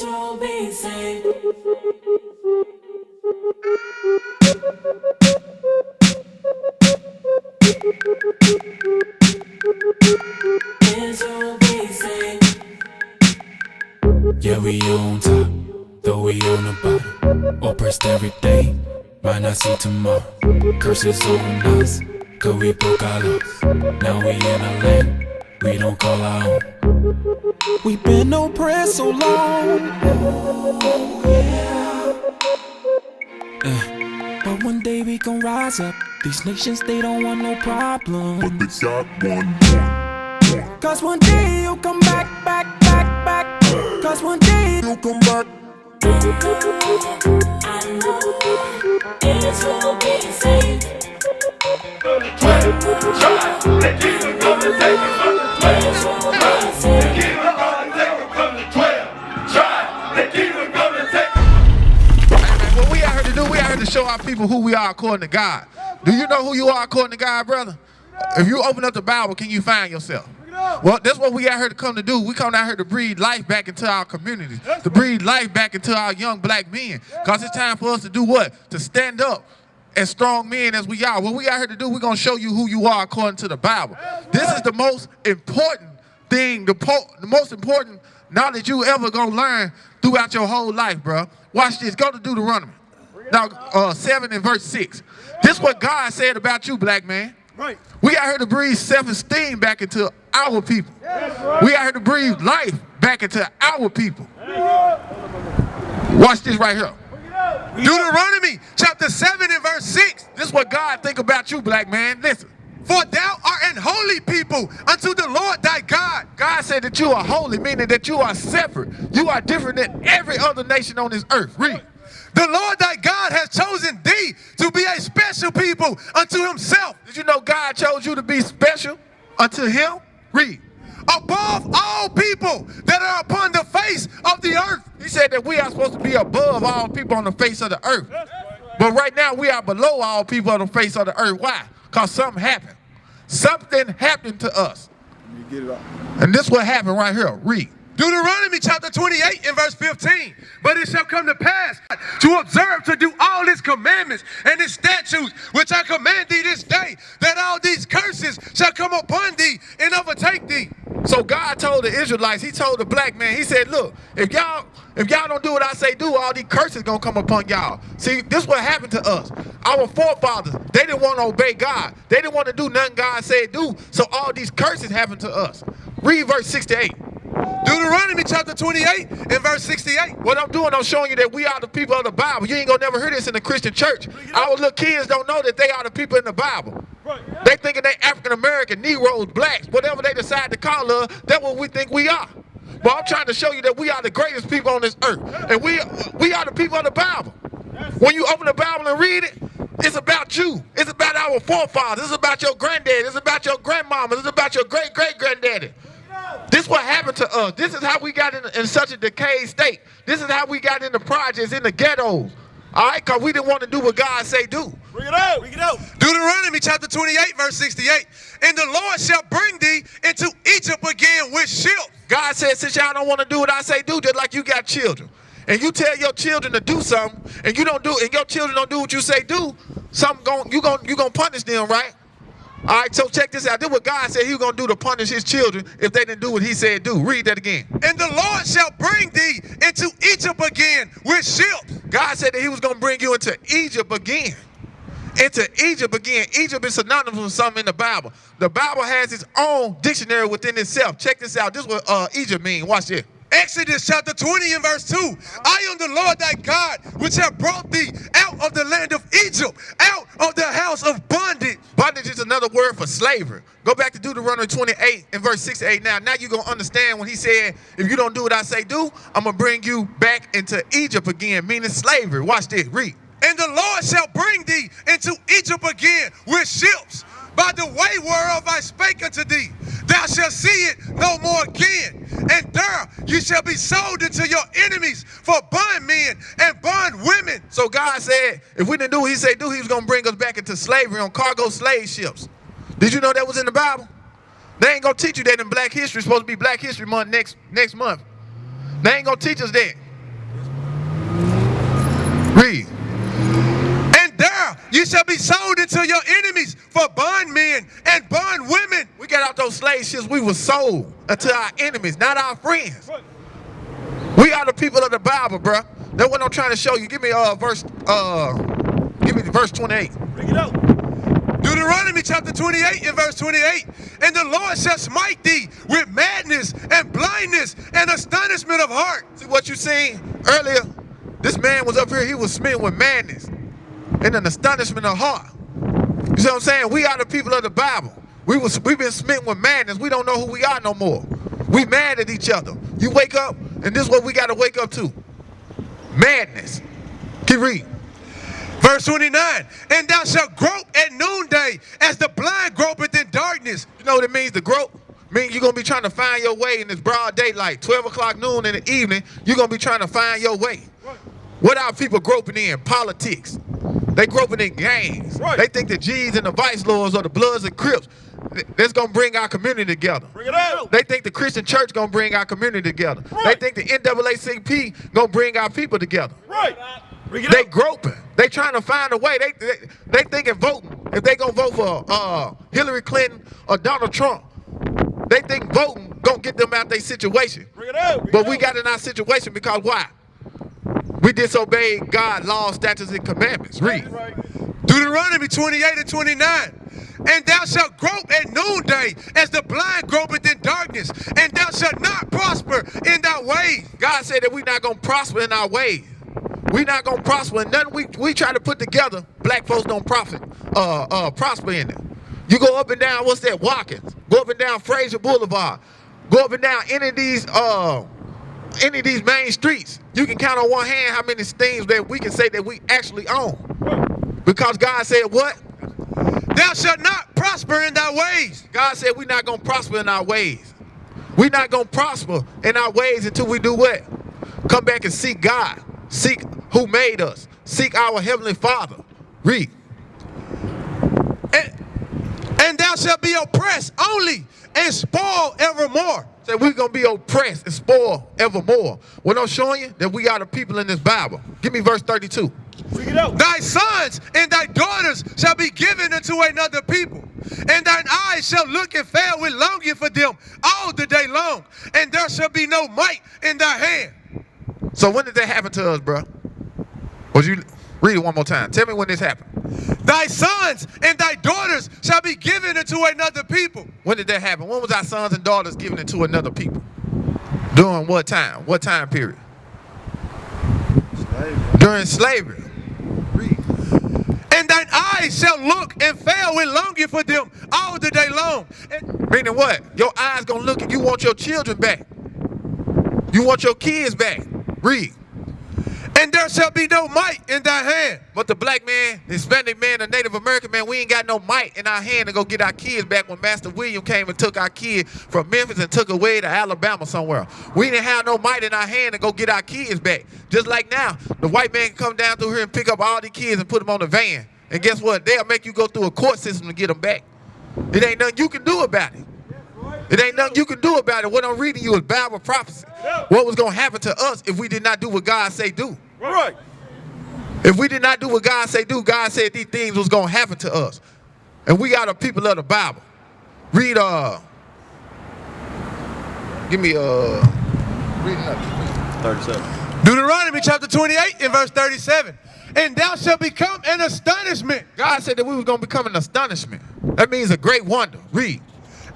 Israel be saved. Israel be saved. Yeah, we on top, though we on the bottom. Oppressed every day, might not see tomorrow. Curses on us, cause we broke our laws. Now we in a land, we don't call our own. We been oppressed so long, but one day we gon' rise up. These nations, they don't want no problems, but they got one. cause one day you'll come back. Cause one day You'll come back. I know Israel be saved. They keep them coming, take it from the 12. Israel be saved. Keep them coming, take it from the 12. Try, they keep them coming, take it. What we out here to do, we out here to show our people who we are according to God. Do you know who you are according to God, brother? If you open up the Bible, can you find yourself? Well, that's what we out here to come to do. We come out here to breathe life back into our communities, to breathe life back into our young black men. Because it's time for us to do what? To stand up as strong men as we are. What we out here to do, we're going to show you who you are according to the Bible. This is the most important thing, the most important knowledge you ever going to learn throughout your whole life, bro. Watch this. Go to Deuteronomy. Now, 7 and verse 6. This is what God said about you, black man. Right. We out here to breathe self-esteem back into our people. We out here to breathe life back into our people. Watch this right here. Deuteronomy chapter 7 and verse 6. This is what God think about you, black man. Listen. For thou art an holy people unto the Lord thy God. God said that you are holy, meaning that you are separate. You are different than every other nation on this earth. Read. The Lord thy God has chosen thee to be a special people unto himself. Did you know God chose you to be special unto him? Read. Above all people that are upon the face of the earth. He said that we are supposed to be above all people on the face of the earth. But right now we are below all people on the face of the earth. Why? Because something happened. Something happened to us. Get it off. And this what happened right here. Read. Deuteronomy chapter 28 and verse 15. But it shall come to pass to observe to do all his commandments and his statutes, which I command thee this day, that all these curses shall come upon thee and overtake thee. So God told the Israelites, he told the black man, he said, look, if y'all don't do what I say do, all these curses gonna come upon y'all. See, this is what happened to us. Our forefathers, they didn't want to obey God. They didn't want to do nothing God said do. So all these curses happened to us. Read verse 68. Deuteronomy chapter 28 and verse 68. What I'm doing, I'm showing you that we are the people of the Bible. You ain't gonna never hear this in the Christian church. Our little kids don't know that they are the people in the Bible. They thinking they African American, Negroes, blacks, whatever they decide to call us, that's what we think we are. But I'm trying to show you that we are the greatest people on this earth. And we are the people of the Bible. When you open the Bible and read it, it's about you. It's about our forefathers. It's about your granddad. It's about your grandmama. It's about your great-great-granddaddy. This is what happened to us. This is how we got in such a decayed state. This is how we got in the projects, in the ghettos. All right, because we didn't want to do what God say do. Bring it out. Bring it out. Deuteronomy chapter 28 verse 68. And the Lord shall bring thee into Egypt again with ships. God said, since y'all don't want to do what I say do, just like you got children, and you tell your children to do something, and you don't do, and your children don't do what you say do, you gonna punish them, right? All right, so check this out. This is what God said he was going to do to punish his children if they didn't do what he said do. Read that again. And the Lord shall bring thee into Egypt again with ships. God said that he was going to bring you into Egypt again. Into Egypt again. Egypt is synonymous with something in the Bible. The Bible has its own dictionary within itself. Check this out. This is what Egypt means. Watch this. Exodus chapter 20 and verse 2. I am the Lord thy God, which have brought thee out of the land of Egypt, out of the house of bondage. Bondage is another word for slavery. Go back to Deuteronomy 28 and verse 6 to 8. Now you're going to understand when he said, if you don't do what I say do, I'm going to bring you back into Egypt again, meaning slavery. Watch this. Read. And the Lord shall bring thee into Egypt again with ships, by the way whereof I spake unto thee. Thou shalt see it no more again. And there you shall be sold into your enemies for bondmen and bondwomen. So God said, if we didn't do what he said do, he was going to bring us back into slavery on cargo slave ships. Did you know that was in the Bible? They ain't going to teach you that in Black History. It's supposed to be Black History Month next month. They ain't going to teach us that. You shall be sold into your enemies for bondmen and bondwomen. We got out those slave ships, we were sold unto our enemies, not our friends. We are the people of the Bible, bruh. That's what I'm trying to show you. Give me verse 28. Bring it out. Deuteronomy chapter 28 and verse 28. And the Lord shall smite thee with madness and blindness and astonishment of heart. See what you seen earlier? This man was up here, he was smitten with madness and an astonishment of heart. You see what I'm saying? We are the people of the Bible. We've been smitten with madness. We don't know who we are no more. We mad at each other. You wake up, and this is what we got to wake up to. Madness. Keep reading. Verse 29. And thou shalt grope at noonday as the blind gropeth in darkness. You know what it means to grope? Means you're going to be trying to find your way in this broad daylight. 12 o'clock noon in the evening, you're going to be trying to find your way. What are people groping in? Politics. They groping in gangs. Right. They think the G's and the Vice Lords or the Bloods and Crips, that's going to bring our community together. Bring it out. They think the Christian church going to bring our community together. Right. They think the NAACP going to bring our people together. Right. Bring it They out. groping. They trying to find a way. They thinking voting. If they going to vote for Hillary Clinton or Donald Trump, they think voting going to get them out their situation. Bring it out. Bring But it we out. got in our situation because why? We disobeyed God's laws, statutes, and commandments. Read. Right. Deuteronomy 28 and 29. And thou shalt grope at noonday as the blind gropeth in darkness, and thou shalt not prosper in thy ways. God said that we're not going to prosper in our ways. We're not going to prosper in nothing we try to put together. Black folks don't prosper in it. You go up and down, what's that, Watkins? Go up and down Fraser Boulevard. Go up and down any of these main streets. You can count on one hand how many things that we can say that we actually own. Because God said what? Thou shalt not prosper in thy ways. God said we're not going to prosper in our ways. We're not going to prosper in our ways until we do what? Come back and seek God. Seek who made us. Seek our Heavenly Father. Read. And thou shalt be oppressed only and spoil evermore. Say we're going to be oppressed and spoiled evermore. What I'm showing you, that we are the people in this Bible. Give me verse 32. Bring it out. Thy sons and thy daughters shall be given unto another people, and thine eyes shall look and fail with longing for them all the day long, and there shall be no might in thy hand. So when did that happen to us, bro? Would you read it one more time? Tell me when this happened. Thy sons and thy daughters shall be given unto another people. When did that happen? When was our sons and daughters given it to another people? During what time? What time period? During slavery. Read. And thine eyes shall look and fail with longing for them all the day long. Meaning what? Your eyes gonna look and you want your children back. You want your kids back. Read. And there shall be no might in thy hand. But the black man, the Hispanic man, the Native American man, we ain't got no might in our hand to go get our kids back when Master William came and took our kid from Memphis and took away to Alabama somewhere. We didn't have no might in our hand to go get our kids back. Just like now, the white man can come down through here and pick up all the kids and put them on the van. And guess what? They'll make you go through a court system to get them back. It ain't nothing you can do about it. It ain't nothing you can do about it. What I'm reading you is Bible prophecy. What was going to happen to us if we did not do what God say do? Right. If we did not do what God say do, God said these things was going to happen to us. And we are the people of the Bible. Read, give me, read another. 37. Deuteronomy chapter 28 and verse 37. And thou shalt become an astonishment. God said that we was going to become an astonishment. That means a great wonder. Read.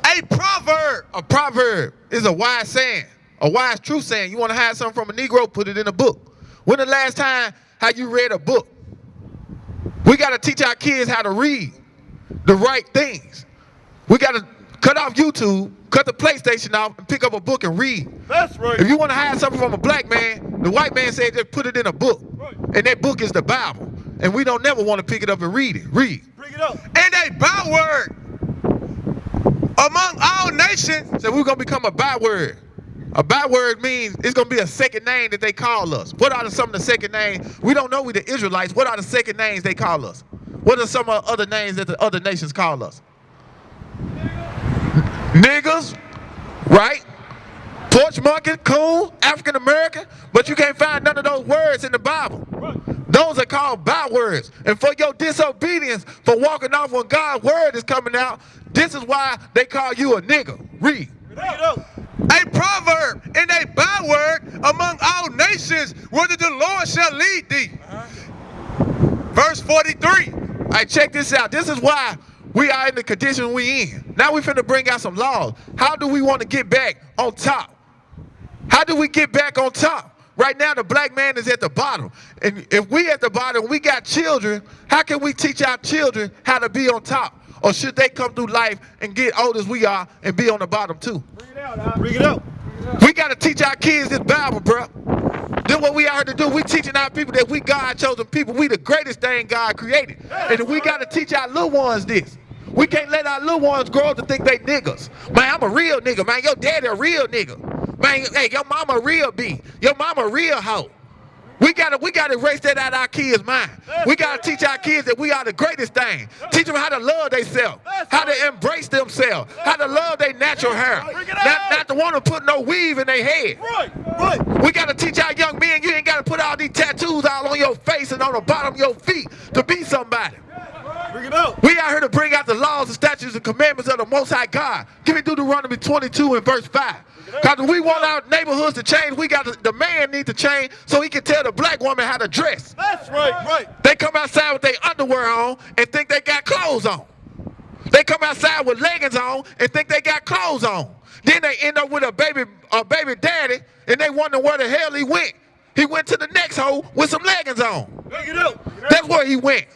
A proverb. A proverb is a wise saying, a wise truth saying. You want to hide something from a Negro, put it in a book. When the last time have you read a book? We got to teach our kids how to read the right things. We got to cut off YouTube, cut the PlayStation off, and pick up a book and read. That's right. If you want to hide something from a black man, the white man said just put it in a book. Right. And that book is the Bible. And we don't never want to pick it up and read it. Read. Bring it up. And a byword among all nations. So we're going to become a byword. A byword means it's going to be a second name that they call us. What are some of the second names? We don't know we the Israelites. What are the second names they call us? What are some of the other names that the other nations call us? Niggas, right? Porch monkey, coon, African American. But you can't find none of those words in the Bible. Those are called bywords. And for your disobedience, for walking off when God's word is coming out, this is why they call you a nigga. Read. A proverb and a byword among all nations, whether the Lord shall lead thee. Verse 43. All right, check this out. This is why we are in the condition we in. Now we finna bring out some laws. How do we want to get back on top? How do we get back on top? Right now, the black man is at the bottom. And if we at the bottom, we got children, how can we teach our children how to be on top? Or should they come through life and get old as we are and be on the bottom too? Bring it out. We got to teach our kids this Bible, bro. Then what we out here to do, we teaching our people that we God-chosen people. We the greatest thing God created. And we got to teach our little ones this. We can't let our little ones grow up to think they niggas. Man, I'm a real nigga, man. Your daddy a real nigga. Man, hey, your mama a real B. Your mama a real hoe. We gotta erase that out of our kids' mind. We gotta teach our kids that we are the greatest thing. Teach them how to love themselves, how to embrace themselves, how to love their natural hair. Not to want to put no weave in their head. Right. We gotta teach our young men you ain't gotta put all these tattoos all on your face and on the bottom of your feet to be somebody. Bring it out. We out here to bring out the laws, the statutes, and commandments of the Most High God. Give me Deuteronomy 22 and verse 5. Because if we want our neighborhoods to change, we got the man need to change so he can tell the black woman how to dress. That's right. They come outside with their underwear on and think they got clothes on. They come outside with leggings on and think they got clothes on. Then they end up with a baby daddy and they wonder where the hell he went. He went to the next hole with some leggings on. Bring it out. That's where he went.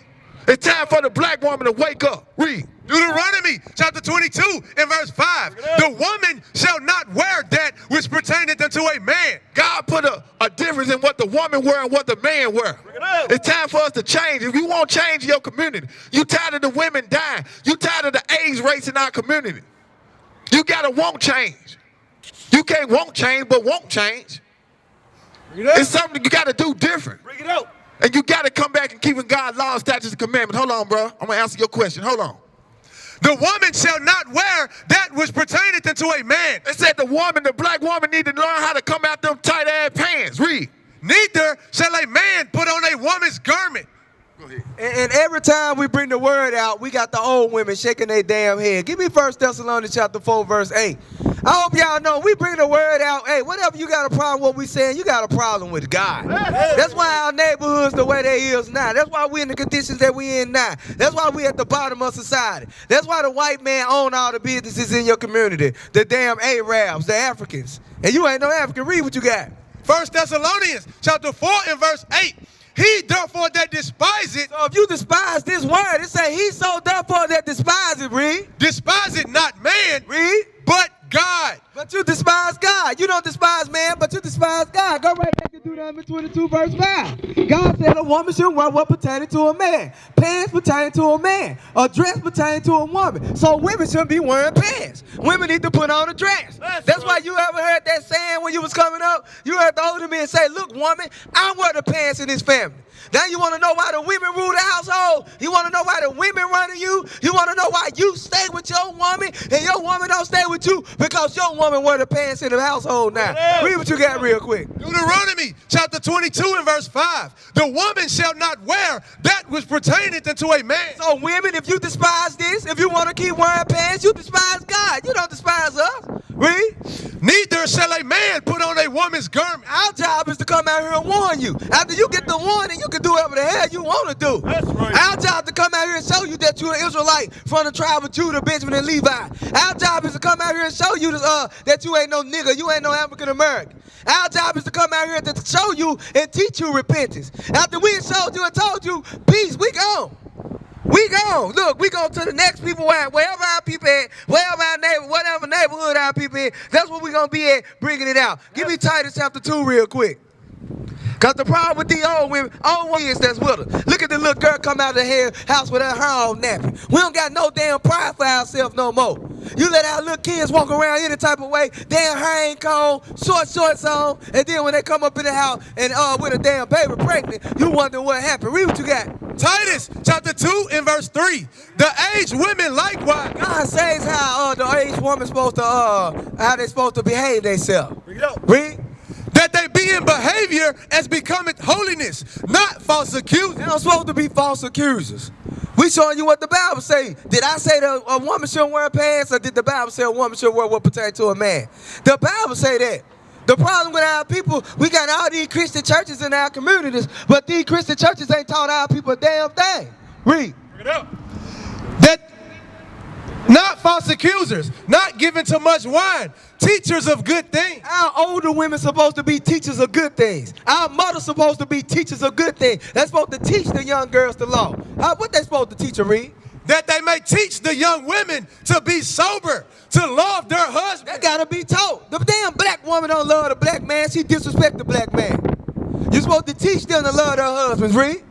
It's time for the black woman to wake up. Read. Deuteronomy chapter 22 and verse 5. The woman shall not wear that which pertaineth unto a man. God put a difference in what the woman wear and what the man wear. It's time for us to change. If you want change in your community, you tired of the women dying. You tired of the AIDS race in our community. You gotta want change. You can't want change, but want change. It's something you gotta do different. Bring it out. And you gotta come back and keep in God's laws, statutes, and commandments. Hold on, bro. I'm gonna answer your question. Hold on. The woman shall not wear that which pertaineth unto a man. It said the black woman need to learn how to come out them tight ass pants. Read. Neither shall a man put on a woman's garment. And every time we bring the word out, we got the old women shaking their damn head. Give me 1 Thessalonians chapter 4, verse 8. I hope y'all know we bring the word out. Hey, whatever you got a problem with what we saying, you got a problem with God. That's why our neighborhood's the way they is now. That's why we in the conditions that we in now. That's why we at the bottom of society. That's why the white man own all the businesses in your community. The damn Arabs, the Africans. And you ain't no African. Read what you got. 1 Thessalonians chapter 4 and verse 8. He therefore that despise it. So if you despise this word, it say he so therefore that despise it, read. Despise it not man, Read. but God. But you despise God. You don't despise man, but you despise God. Go right back to Deuteronomy 22, verse 5. God said a woman should wear what pertaining to a man. Pants pertaining to a man. A dress pertaining to a woman. So women shouldn't be wearing pants. Women need to put on a dress. That's why you ever heard that saying when you was coming up? You heard the older men say, look, woman, I wear the pants in this family. Now you want to know why the women rule the household? You want to know why the women running you? You want to know why you stay with your woman and your woman don't stay with you? Because your woman wear the pants in the household now. Read what you got real quick. Deuteronomy chapter 22 and verse 5. The woman shall not wear that which pertaineth unto a man. So women, if you despise this, if you want to keep wearing pants, you despise God. You don't despise us. Read. Neither shall a man put on a woman's garment. Our job is to come out here and warn you. After you get the warning, you can do whatever the hell you want to do. That's right. Our job to come out here and show you that you're an Israelite from the tribe of Judah, Benjamin, and Levi. Our job is to come out here and show you that you ain't no nigga, you ain't no African American. Our job is to come out here to show you and teach you repentance. After we showed you and told you, peace, we gone. We gone. Look, we go to the next people at, wherever our people at, wherever our neighbor, whatever neighborhood our people in, that's where we gonna be at, bringing it out. Give me Titus chapter 2 real quick. Because the problem with these old women is that's with her. Look at the little girl come out of the house with her hair all nappy. We don't got no damn pride for ourselves no more. You let our little kids walk around any type of way, damn hair ain't combed, shorts on, and then when they come up in the house and with a damn baby pregnant, you wonder what happened. Read what you got. Titus chapter 2 and verse 3. The aged women likewise. God says how the aged woman's supposed to how they supposed to behave themselves. Bring it out. Read. That they be studying behavior as becoming holiness, not false accusers. They don't supposed to be false accusers. We showing you what the Bible say. Did I say that a woman shouldn't wear pants, or did the Bible say a woman should wear what pertains to a man? The Bible say that. The problem with our people, we got all these Christian churches in our communities, but these Christian churches ain't taught our people a damn thing. Read. Bring it up. That not false accusers, not giving too much wine, teachers of good things. Our older women supposed to be teachers of good things. Our mothers supposed to be teachers of good things. They're supposed to teach the young girls the law. What they supposed to teach them, Reed? That they may teach the young women to be sober, to love their husband. That gotta be taught. The damn black woman don't love the black man. She disrespect the black man. You're supposed to teach them to love their husbands, Reed.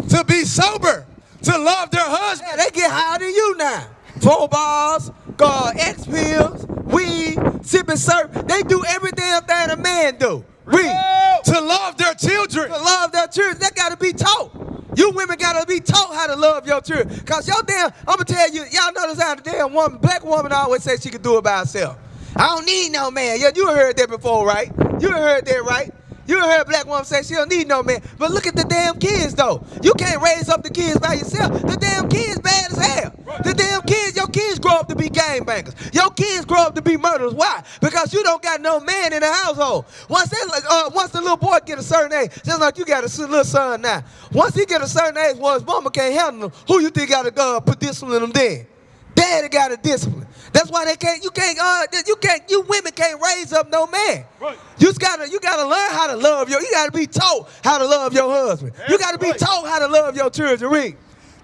To be sober, to love their husband. Yeah, they get higher than you now. 4 bars, X pills, weed, sipping syrup. They do every damn thing a man do. Read. To love their children. To love their children. That gotta be taught. You women gotta be taught how to love your children. Cause your damn, I'ma tell you, y'all notice how the damn woman, black woman always say she can do it by herself. I don't need no man. Yeah, you heard that before, right? You heard that, right? You heard a black woman say she don't need no man. But look at the damn kids, though. You can't raise up the kids by yourself. The damn kids bad as hell. The damn kids, your kids grow up to be gangbangers. Your kids grow up to be murderers. Why? Because you don't got no man in the household. Once the little boy get a certain age, just like you got a little son now. Once he get a certain age, well, his mama can't handle him. Who you think got to put discipline him then? Daddy got a discipline. That's why you women can't raise up no man. Right. You gotta learn how to love you gotta be taught how to love your husband. You gotta be taught how to love your children. Read.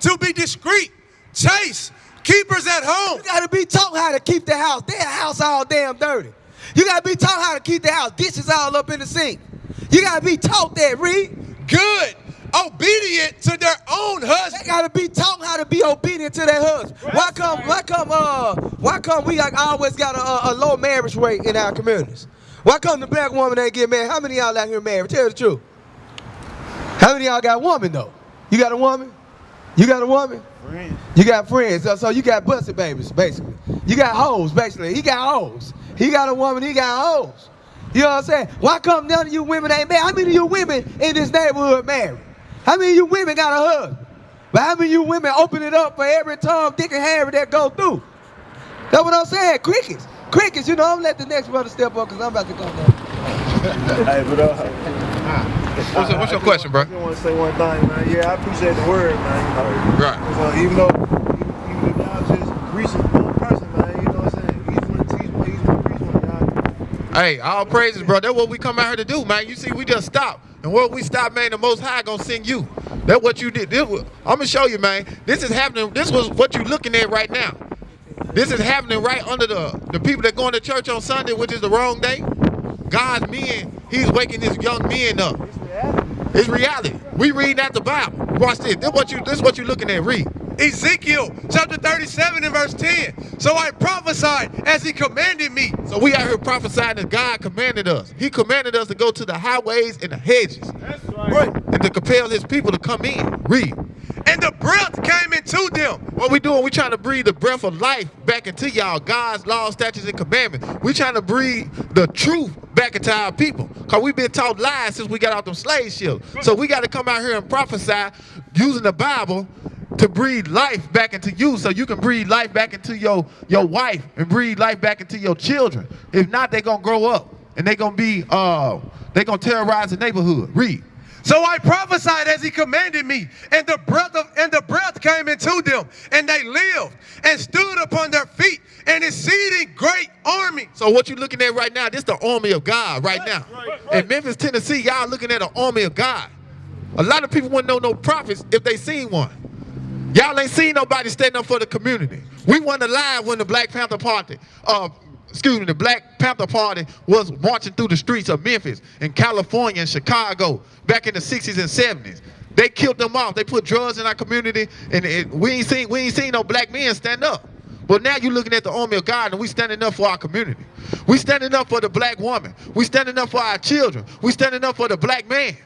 To be discreet, chaste, keepers at home. You gotta be taught how to keep the house. Their house all damn dirty. You gotta be taught how to keep the house. Dishes all up in the sink. You gotta be taught that. Read. Good, obedient to their own husband. They gotta be taught how to be obedient to their husband. Why come we always got a low marriage rate in our communities? Why come the black woman ain't get married? How many of y'all out here married? Tell the truth. How many of y'all got a woman though? You got a woman? You got a woman? Friends. You got friends. So you got busted babies, basically. You got hoes, basically. He got hoes. He got a woman, he got hoes. You know what I'm saying? Why come none of you women ain't married? How many of you women in this neighborhood married? How many of you women got a husband? But how many of you women open it up for every Tom, Dick, and Harry that go through? That's what I'm saying. Crickets. Crickets, you know, I'm gonna let the next brother step up because I'm about to go down. Hey, but What's your question, bro? I just want to say one thing, man. Yeah, I appreciate the word, man. You know, Right. so even if y'all just reaching one person, man, you know what I'm saying? Each one teach one, each one preach one, y'all. Hey, all praises, bro. That's what we come out here to do, man. You see, we just stop. And what we stop, man, the Most High gonna send you. That's what you did. I'm gonna show you, man. This is happening. This was what you looking at right now. This is happening right under the people that going to church on Sunday, which is the wrong day. God's men, he's waking his young men up. It's reality. We reading out the Bible. Watch this. This is what you looking at. Read. Ezekiel chapter 37 and verse 10. So I prophesied as he commanded me. So we out here prophesying that God commanded us. He commanded us to go to the highways and the hedges. That's right. And to compel his people to come in. Read. And the breath came into them. What we doing? We trying to breathe the breath of life back into y'all. God's laws, statutes, and commandments. We trying to breathe the truth back into our people. Because we've been taught lies since we got off them slave ships. So we got to come out here and prophesy using the Bible to breathe life back into you, so you can breathe life back into your wife and breathe life back into your children. If not, they're going to grow up and they're going to be, they're going to terrorize the neighborhood. Read. So I prophesied as he commanded me, and the breath came into them, and they lived and stood upon their feet, an exceeding great army. So what you looking at right now, this the army of God right now. right. In Memphis, Tennessee, y'all looking at an army of God. A lot of people wouldn't know no prophets if they seen one. Y'all ain't seen nobody standing up for the community. We wasn't alive when the Black Panther Party, the Black Panther Party was marching through the streets of Memphis and California and Chicago back in the 60s and 70s. They killed them off. They put drugs in our community, and we ain't seen no black men stand up. But now you're looking at the army of God, and we standing up for our community. We standing up for the black woman. We standing up for our children. We standing up for the black man.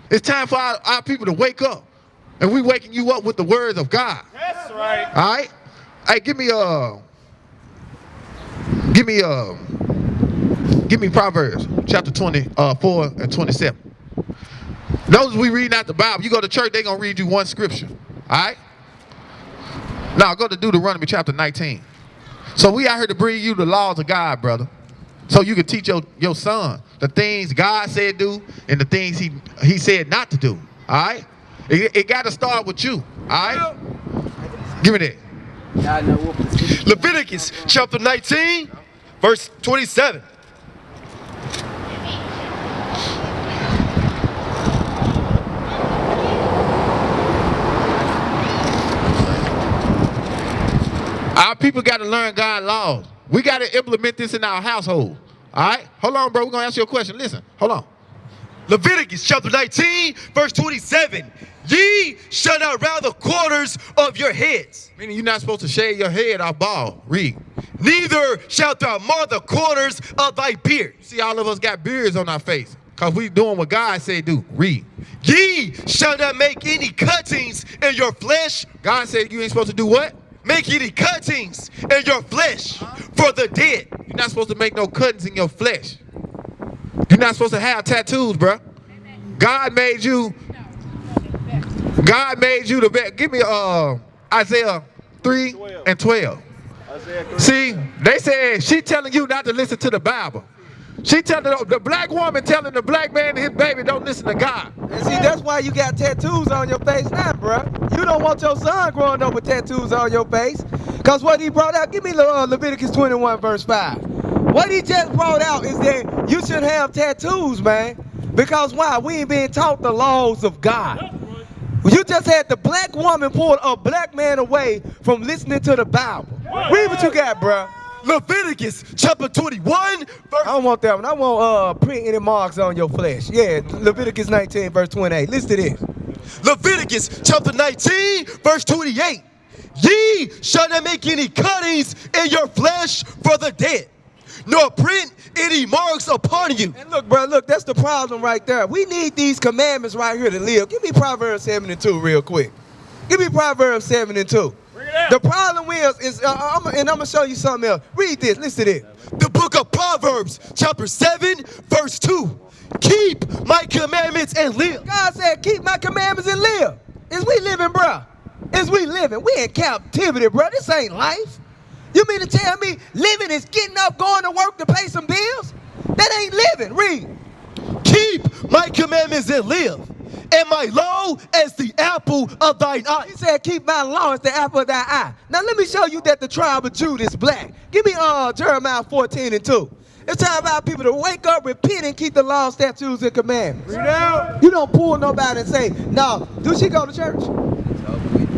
It's time for our people to wake up. And we waking you up with the words of God. That's right. All right? Hey, give me Give me Proverbs chapter 24 and 27. Those we reading out the Bible. You go to church, they gonna read you one scripture. All right? Now go to Deuteronomy chapter 19. So we out here to bring you the laws of God, brother. So you can teach your son the things God said do and the things he said not to do. All right? It got to start with you. All right? Give me that. Leviticus chapter 19, verse 27. Our people got to learn God's laws. We got to implement this in our household. All right? Hold on, bro. We're going to ask you a question. Listen. Hold on. Leviticus chapter 19, verse 27. Ye shall not round the corners of your heads. Meaning you're not supposed to shave your head off bald. Read. Neither shalt thou mar the corners of thy beard. See, all of us got beards on our face because we doing what God said do. Read. Ye shall not make any cuttings in your flesh. God said you ain't supposed to do what? Make any cuttings in your flesh for the dead. You're not supposed to make no cuttings in your flesh. You're not supposed to have tattoos, bro. God made you. God made you the best. Give me Isaiah 3 and 12. See, they said she telling you not to listen to the Bible. She telling the black woman telling the black man and his baby don't listen to God. And see, that's why you got tattoos on your face now, bruh. You don't want your son growing up with tattoos on your face. Because what he brought out, give me Leviticus 21 verse 5. What he just brought out is that you should have tattoos, man. Because why? We ain't being taught the laws of God. You just had the black woman pull a black man away from listening to the Bible. Read what you got, bruh. Leviticus chapter 21, verse... I don't want that one. I want print any marks on your flesh. Yeah, Leviticus 19, verse 28. Listen to this. Leviticus chapter 19, verse 28. Ye shall not make any cuttings in your flesh for the dead, nor print any marks upon you. And look, bro, look, that's the problem right there. We need these commandments right here to live. Give me Proverbs 7 and 2 real quick. Give me Proverbs 7 and 2. The problem is I'm going to show you something else. Read this. Listen to this. The book of Proverbs, chapter 7, verse 2. Keep my commandments and live. God said, keep my commandments and live. Is we living, bro? Is we living? We in captivity, bro. This ain't life. You mean to tell me living is getting up, going to work to pay some bills? That ain't living. Read. Keep my commandments and live. And my law as the apple of thine eye. He said, keep my law as the apple of thy eye. Now let me show you that the tribe of Judah is black. Give me Jeremiah 14 and 2. It's time about people to wake up, repent, and keep the law, statutes, and commandments. You don't pull nobody and say, no, do she go to church?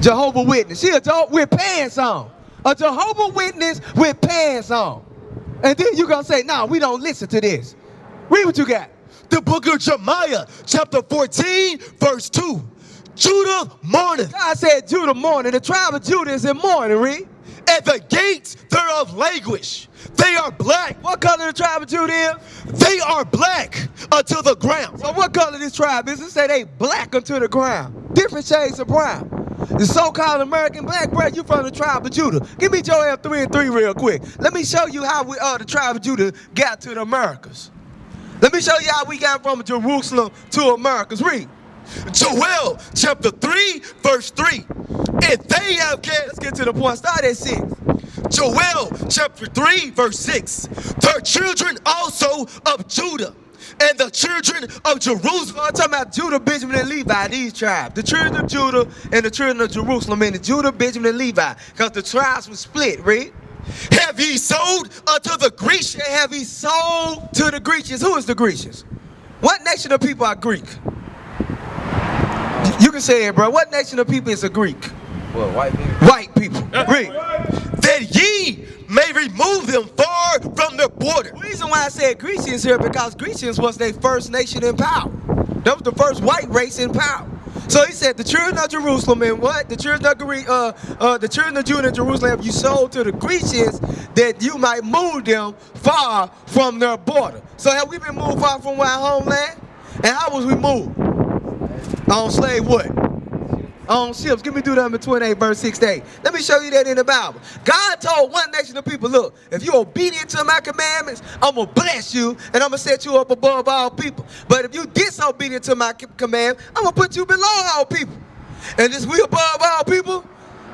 Jehovah Witness. She a Jehovah with pants on. A Jehovah Witness with pants on. And then you gonna say, no, we don't listen to this. Read what you got. The book of Jeremiah, chapter 14, verse 2. Judah mourneth. God said Judah mourning. The tribe of Judah is in mourning, read. And the gates thereof languish. They are black. What color the tribe of Judah is? They are black unto the ground. So what color this tribe is? It say they black unto the ground. Different shades of brown. The so-called American black, bro, you from the tribe of Judah. Give me Joel 3 and 3 real quick. Let me show you how the tribe of Judah got to the Americas. Let me show you how we got from Jerusalem to Americas. Read. Joel chapter 3, verse 3. And they have cast. Let's get to the point. Start at 6. Joel chapter 3, verse 6. The children also of Judah and the children of Jerusalem. I'm talking about Judah, Benjamin, and Levi, these tribes. The children of Judah and the children of Jerusalem, and the Judah, Benjamin, and Levi. Because the tribes were split, read. Have ye sold unto the Grecians? Have ye sold to the Grecians? Who is the Grecians? What nation of people are Greek? You can say it, bro. What nation of people is a Greek? Well, white people. White people. Read. That ye may remove them far from their border. The reason why I said Grecians here, because Grecians was their first nation in power. That was the first white race in power. So he said, the children of Jerusalem and what? The children of Judah and Jerusalem have you sold to the Grecians that you might move them far from their border. So have we been moved far from our homeland? And how was we moved? On slave what? on ships. Give me Deuteronomy 28, verse 6 to 8. Let me show you that in the Bible. God told one nation of people, look, if you're obedient to my commandments, I'm going to bless you and I'm going to set you up above all people. But if you disobedient to my command, I'm going to put you below all people. And is we above all people?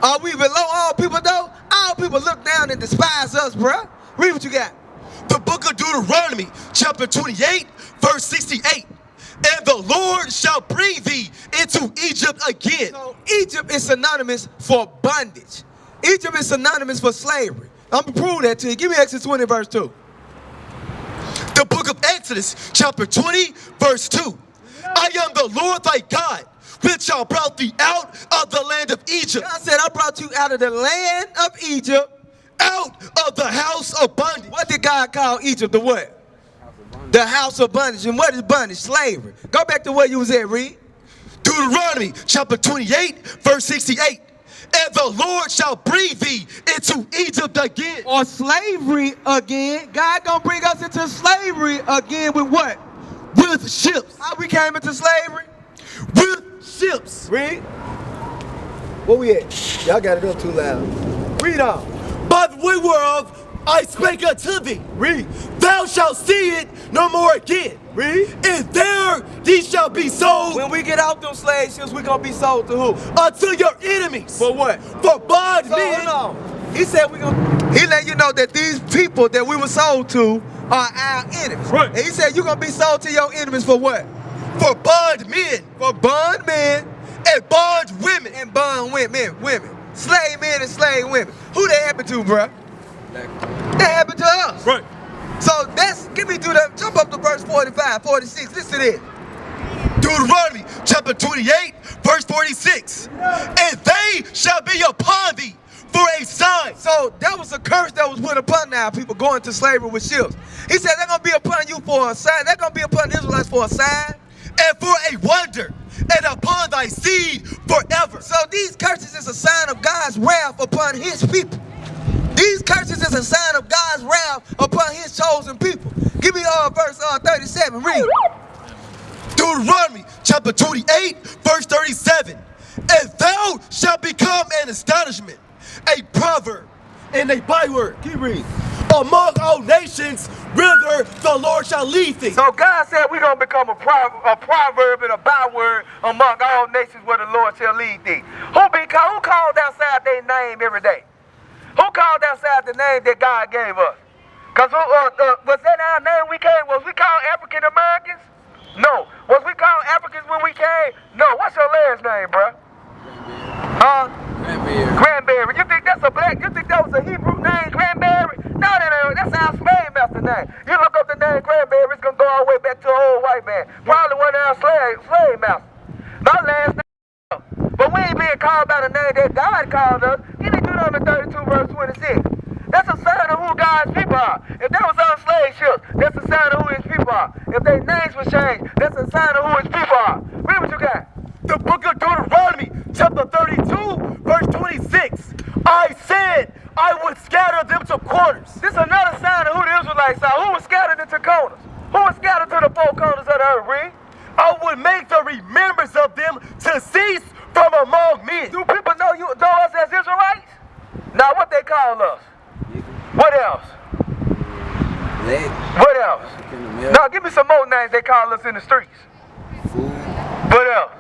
Are we below all people though? All people look down and despise us, bruh. Read what you got. The book of Deuteronomy, chapter 28, verse 68. And the Lord shall bring thee into Egypt again. So Egypt is synonymous for bondage. Egypt is synonymous for slavery. I'm going to prove that to you. Give me Exodus 20, verse 2. The book of Exodus, chapter 20, verse 2. I am the Lord thy God, which shall brought thee out of the land of Egypt. God said, I brought you out of the land of Egypt. Out of the house of bondage. What did God call Egypt? The what? The house of bondage. And what is bondage? Slavery. Go back to where you was at, read. Deuteronomy chapter 28, verse 68. And the Lord shall bring thee into Egypt again. Or slavery again. God gonna bring us into slavery again with what? With ships. How we came into slavery? With ships. Read. Where we at? Y'all got it up too loud. Read on. By the way whereof I spake unto thee. Read. Thou shalt see it no more again. Read. And there these shall be sold. When we get out them slave ships, we gonna be sold to who? Unto your enemies. For what? For bondmen. Hold on. He said we gonna. He let you know that these people that we were sold to are our enemies. Right. And he said you gonna be sold to your enemies for what? For bondmen. For bondmen And bondwomen. and bond women. Slave men and slave women. Who they happen to, bruh? They happen to us. Right. So that's, give me to that, jump up to verse 45, 46. Listen to this. Deuteronomy chapter 28, verse 46. And they shall be upon thee for a sign. So that was a curse that was put upon our people going to slavery with ships. He said they're going to be upon you for a sign. They're going to be upon the Israelites for a sign. And for a wonder. And upon thy seed forever. So these curses is a sign of God's wrath upon his people. These curses is a sign of God's wrath upon his chosen people. Give me verse 37, read. Deuteronomy chapter 28, verse 37. And thou shalt become an astonishment, a proverb, and a byword. Keep reading. Among all nations, whither the Lord shall lead thee. So God said we're going to become a proverb and a byword among all nations where the Lord shall lead thee. Who called outside their name every day? Who called outside the name that God gave us? Because was that our name we came? Was we called African Americans? No. Was we called Africans when we came? No. What's your last name, bruh? Huh? Granberry. You think that's a black? You think that was a Hebrew name, Granberry? No, that's our slave master name. You look up the name Granberry, it's gonna go all the way back to an old white man. Probably one of our slave masters. My last name. But we ain't being called by the name that God called us. Give me Deuteronomy 32, verse 26. That's a sign of who God's people are. If they was on slave ships, that's a sign of who his people are. If their names were changed, that's a sign of who his people are. Read what you got. The book of Deuteronomy, chapter 32, verse 26. I said I would scatter them to corners. This is another sign of who the Israelites are. Who was scattered into corners? Who was scattered to the four corners of the earth, read? I would make the remembrance of them to cease from among men. Do people know us as Israelites? Now what they call us? What else? What else? Now give me some more names they call us in the streets. What else?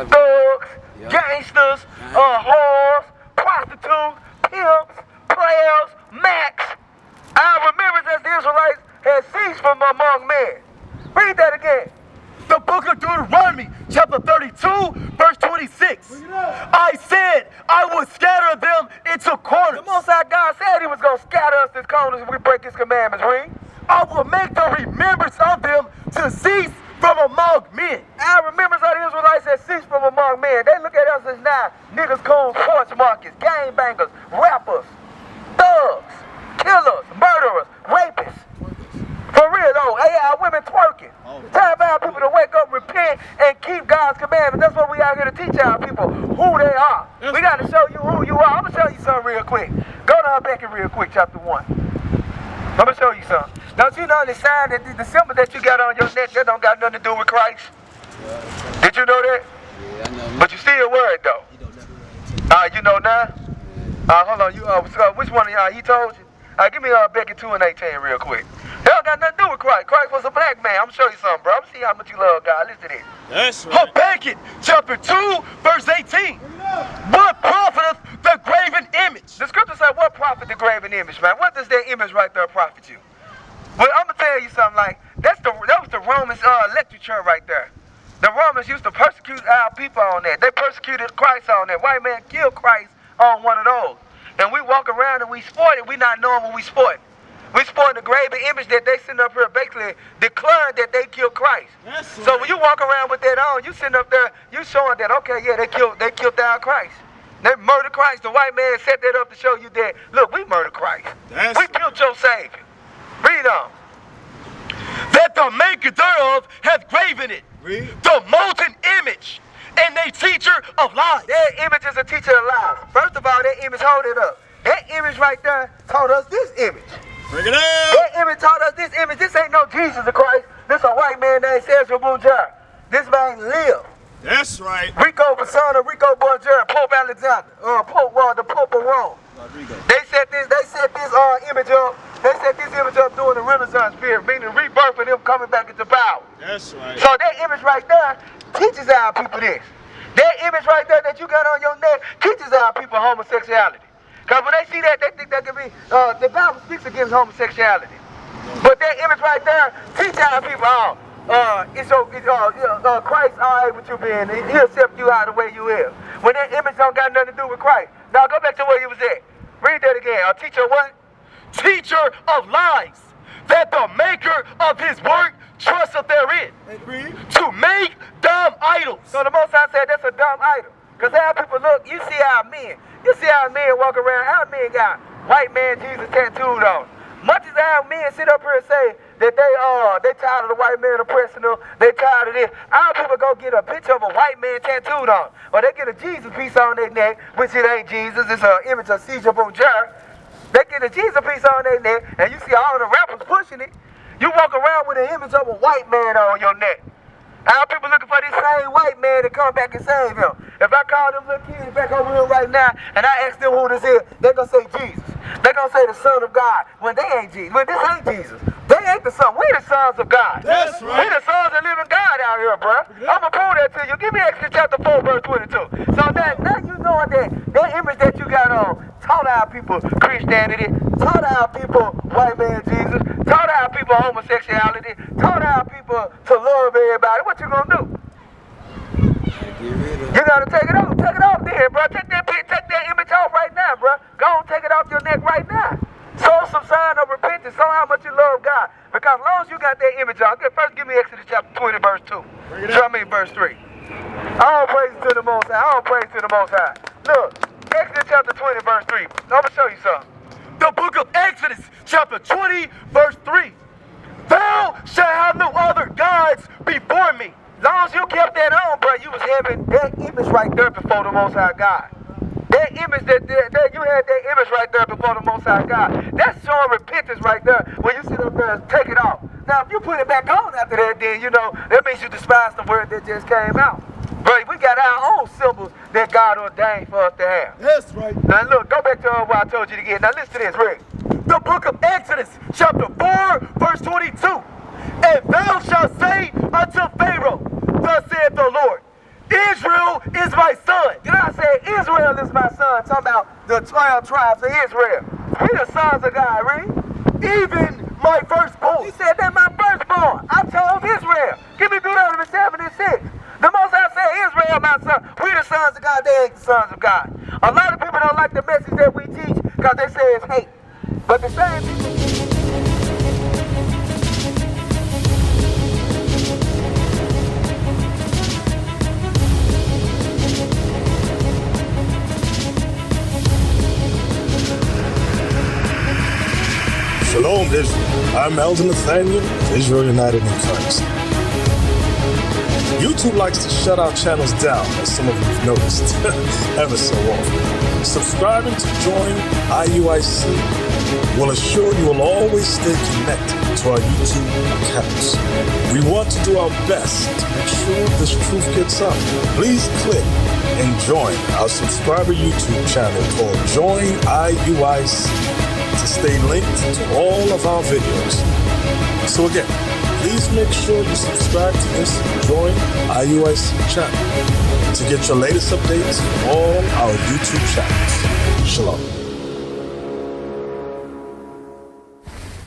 Thugs, gangsters, whores, prostitutes, pimps, players, macs. Our remembrance as the Israelites has ceased from among men. Read that again. The book of Deuteronomy, chapter 32, verse 26. I said I would scatter them into corners. The Most High God said he was going to scatter us to corners if we break his commandments. Read. I will make the remembrance of them to cease from among men. Our remembrance of the Israelites has ceased from among men. They look at us as now niggas, coons, porch markets, gangbangers, rappers, thugs, killers, murderers, rapists. For real though, our women twerking. Time for our people to wake up, repent, and keep God's commandments. That's what we out here to teach our people, who they are. We got to show you who you are. I'm going to show you something real quick. Go to Habakkuk real quick, chapter 1. I'm going to show you something. Don't you know the sign that the symbol that you got on your neck, that don't got nothing to do with Christ? Did you know that? Yeah, I know. But you still worried though. You know now? Hold on. Which one of y'all? He told you? Give me Becky 2 and 18 real quick. That don't got nothing to do with Christ. Christ was a black man. I'm gonna show you something, bro. I'm gonna see how much you love God. Listen to this. That's right. Habakkuk chapter 2, verse 18. What profiteth the graven image? The scripture said, what profit the graven image, man? What does that image right there profit you? Well, I'm gonna tell you something like, that was the Romans literature right there. The Romans used to persecute our people on that. They persecuted Christ on that. White man killed Christ on one of those. And we walk around and we sport it. We not knowing what we sport. We sport the graven image that they sitting up here basically declaring that they killed Christ. So when you walk around with that on, you sitting up there, you showing that, okay, yeah, they killed our Christ. They murdered Christ. The white man set that up to show you that, look, we murdered Christ. We killed your Savior. Read on. That the maker thereof hath graven it. Read. The molten image and a teacher of lies. That image is a teacher of lies. First of all, that image, hold it up. That image right there taught us this image. Bring it out. That image taught us this image. This ain't no Jesus of Christ. This a white man named Cesar Bonjar. This man lived. That's right. Rico Basana, Rico Bonjar, Pope Alexander, the Pope of Rome. They set this image up. They set this image up during the Renaissance period, meaning the rebirth of them coming back into power. That's right. So that image right there teaches our people this. That image right there that you got on your neck teaches our people homosexuality. Because when they see that, they think that can be, the Bible speaks against homosexuality. But that image right there teaches our people, Christ all right with you being, he'll accept you out the way you is. When that image don't got nothing to do with Christ. Now go back to where you was at. Read that again. Teacher what? Teacher of lies, that the maker of his work trusteth therein, to make dumb idols. So the Most High said that's a dumb idol. Because how people look, you see our men. You see our men walk around, our men got white man Jesus tattooed on. Much as our men sit up here and say that they tired of the white man oppressing them, they tired of this. Our people go get a picture of a white man tattooed on. Or they get a Jesus piece on their neck, which it ain't Jesus, it's an image of Caesar Bonjar. They get a Jesus piece on their neck, and you see all the rappers pushing it. You walk around with an image of a white man on your neck. Our people looking for this same white man to come back and save him. If I call them little kids back over here right now, and I ask them who this is, they're going to say Jesus. They're going to say the Son of God. When they ain't Jesus. When this ain't Jesus. They ain't the Son. We the sons of God. That's right. We the sons of living God out here, bro. I'm going to prove that to you. Give me Exodus chapter 4, verse 22. So now you know that image that you got on taught our people Christianity, taught our people white man Jesus, taught our people homosexuality, taught our people to love everybody. What you gonna do? You gotta take it off. Take it off then, bro. Take that image off right now, bro. Go on, take it off your neck right now. Show some sign of repentance. Show how much you love God. Because as long as you got that image on, first give me Exodus chapter 20, verse 2. Verse 3. All praise to the Most High. All praise to the Most High. Look, Exodus chapter 20, verse 3. I'm gonna show you something. The book of Exodus, chapter 20, verse 3. Thou shalt have no other gods before me. As long as you kept that on, bro, you was having that image right there before the Most High God. That image that you had that image right there before the Most High God. That's showing repentance right there when you sit up there and take it off. Now, if you put it back on after that, then, that means you despise the word that just came out. But we got our own symbols that God ordained for us to have. That's right. Now, look, go back to what I told you to get. Now, listen to this, Rick. The book of Exodus, chapter 4, verse 22. And thou shalt say unto Pharaoh, thus saith the Lord, Israel is my son. God said, Israel is my son. Talking about the 12 tribes of Israel. We the sons of God, right? Even my firstborn. He said, they're my firstborn. I told Israel. Give me Deuteronomy 7:6. The Most High said, Israel, my son. We the sons of God. They ain't the sons of God. A lot of people don't like the message that we teach because they say it's hate. But the same people... Shalom, Israel. I'm Elder Nathaniel, Israel United in Christ. YouTube likes to shut our channels down, as some of you have noticed, ever so often. Subscribing to join IUIC will assure you will always stay connected to our YouTube accounts. We want to do our best to make sure this truth gets out. Please click and join our subscriber YouTube channel called Join IUIC to stay linked to all of our videos. So again, please make sure you subscribe to this Join IUIC channel to get your latest updates from all our YouTube channels. Shalom.